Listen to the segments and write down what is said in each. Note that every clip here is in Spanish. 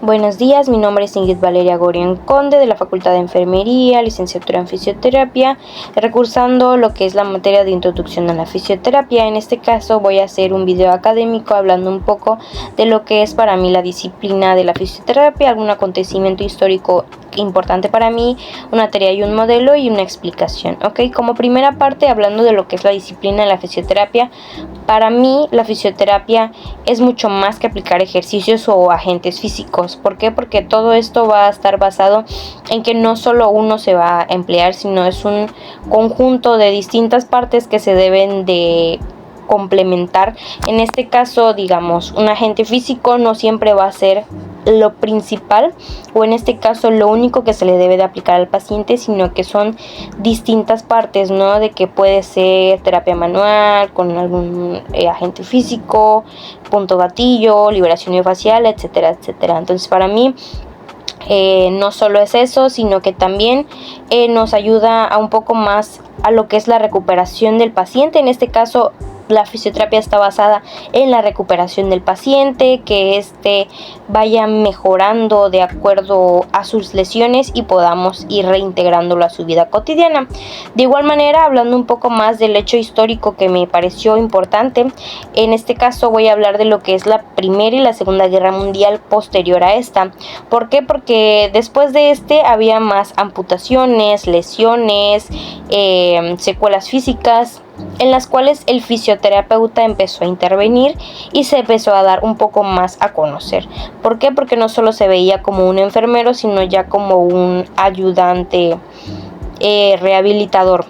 Buenos días, mi nombre es Ingrid Valeria Gorión Conde de la Facultad de Enfermería, licenciatura en Fisioterapia, recursando lo que es la materia de Introducción a la Fisioterapia. En este caso voy a hacer un video académico hablando un poco de lo que es para mí la disciplina de la fisioterapia, algún acontecimiento histórico importante para mí, una teoría y un modelo y una explicación. Como primera parte, hablando de lo que es la disciplina de la fisioterapia, para mí la fisioterapia es mucho más que aplicar ejercicios o agentes físicos. ¿Por qué? Porque todo esto va a estar basado en que no solo uno se va a emplear, sino es un conjunto de distintas partes que se deben de complementar. En este caso, digamos, un agente físico no siempre va a ser lo principal, o en este caso lo único que se le debe de aplicar al paciente, sino que son distintas partes, ¿no? De que puede ser terapia manual con algún agente físico, punto gatillo, liberación miofascial, etcétera, etcétera. Entonces, para mí no solo es eso, sino que también nos ayuda a un poco más a lo que es la recuperación del paciente. En este caso, la fisioterapia está basada en la recuperación del paciente, que éste vaya mejorando de acuerdo a sus lesiones y podamos ir reintegrándolo a su vida cotidiana. De igual manera, hablando un poco más del hecho histórico que me pareció importante, en este caso voy a hablar de lo que es la Primera y la Segunda Guerra Mundial posterior a esta. ¿Por qué? Porque después de había más amputaciones, lesiones, secuelas físicas, en las cuales el fisioterapeuta empezó a intervenir y se empezó a dar un poco más a conocer. ¿Por qué? Porque no solo se veía como un enfermero, sino ya como un ayudante rehabilitador.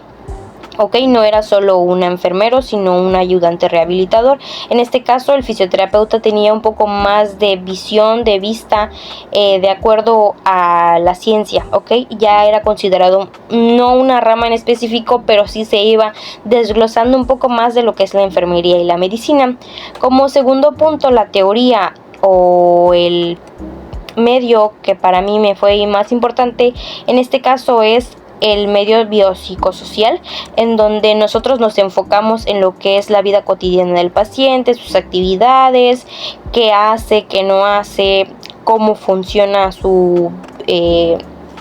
No era solo un enfermero, sino un ayudante rehabilitador. En este caso, el fisioterapeuta tenía un poco más de visión, de vista, de acuerdo a la ciencia, Ya era considerado no una rama en específico, pero sí se iba desglosando un poco más de lo que es la enfermería y la medicina. Como segundo punto, la teoría o el medio que para mí me fue más importante, en este caso es el medio biopsicosocial, en donde nosotros nos enfocamos en lo que es la vida cotidiana del paciente, sus actividades, qué hace, qué no hace, cómo funciona su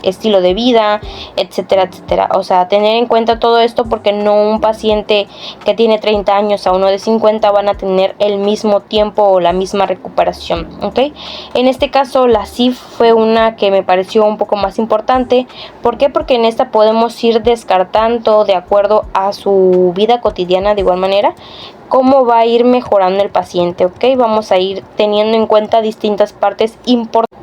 estilo de vida, etcétera, etcétera. O sea, tener en cuenta todo esto, porque no un paciente que tiene 30 años a uno de 50 van a tener el mismo tiempo o la misma recuperación, En este caso, la CIF fue una que me pareció un poco más importante. ¿Por qué? Porque en esta podemos ir descartando de acuerdo a su vida cotidiana, de igual manera, cómo va a ir mejorando el paciente, Vamos a ir teniendo en cuenta distintas partes importantes.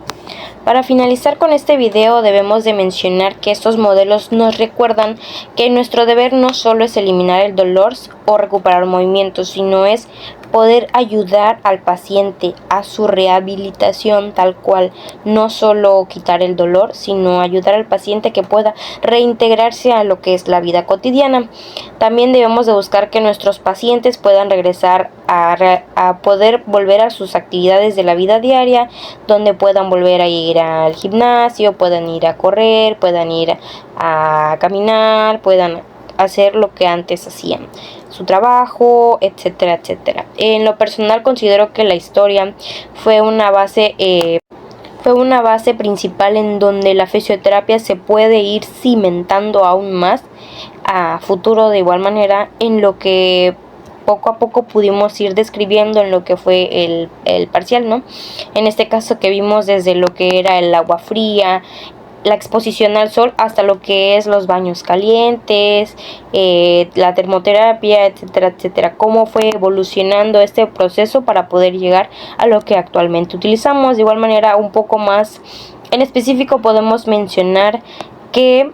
Para finalizar con este video, debemos de mencionar que estos modelos nos recuerdan que nuestro deber no solo es eliminar el dolor o recuperar movimientos, sino es poder ayudar al paciente a su rehabilitación tal cual, no solo quitar el dolor, sino ayudar al paciente que pueda reintegrarse a lo que es la vida cotidiana. También debemos de buscar que nuestros pacientes puedan regresar a poder volver a sus actividades de la vida diaria, donde puedan volver a ir al gimnasio, puedan ir a correr, puedan ir a caminar, puedan hacer lo que antes hacían, su trabajo, etcétera, etcétera. En lo personal, considero que la historia fue una base principal en donde la fisioterapia se puede ir cimentando aún más a futuro, de igual manera, en lo que poco a poco pudimos ir describiendo en lo que fue el parcial, ¿no? En este caso, que vimos desde lo que era el agua fría, la exposición al sol, hasta lo que es los baños calientes, la termoterapia, etcétera, etcétera. Cómo fue evolucionando este proceso para poder llegar a lo que actualmente utilizamos. De igual manera, un poco más en específico, podemos mencionar que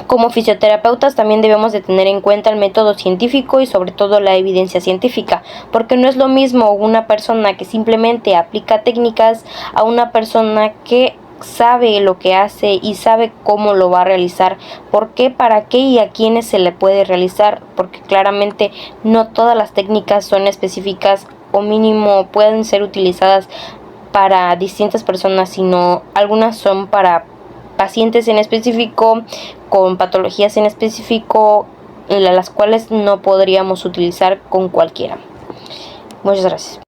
como fisioterapeutas también debemos de tener en cuenta el método científico y sobre todo la evidencia científica, porque no es lo mismo una persona que simplemente aplica técnicas a una persona que sabe lo que hace y sabe cómo lo va a realizar, por qué, para qué y a quiénes se le puede realizar, porque claramente no todas las técnicas son específicas o mínimo pueden ser utilizadas para distintas personas, sino algunas son para pacientes en específico, con patologías en específico, las cuales no podríamos utilizar con cualquiera. Muchas gracias.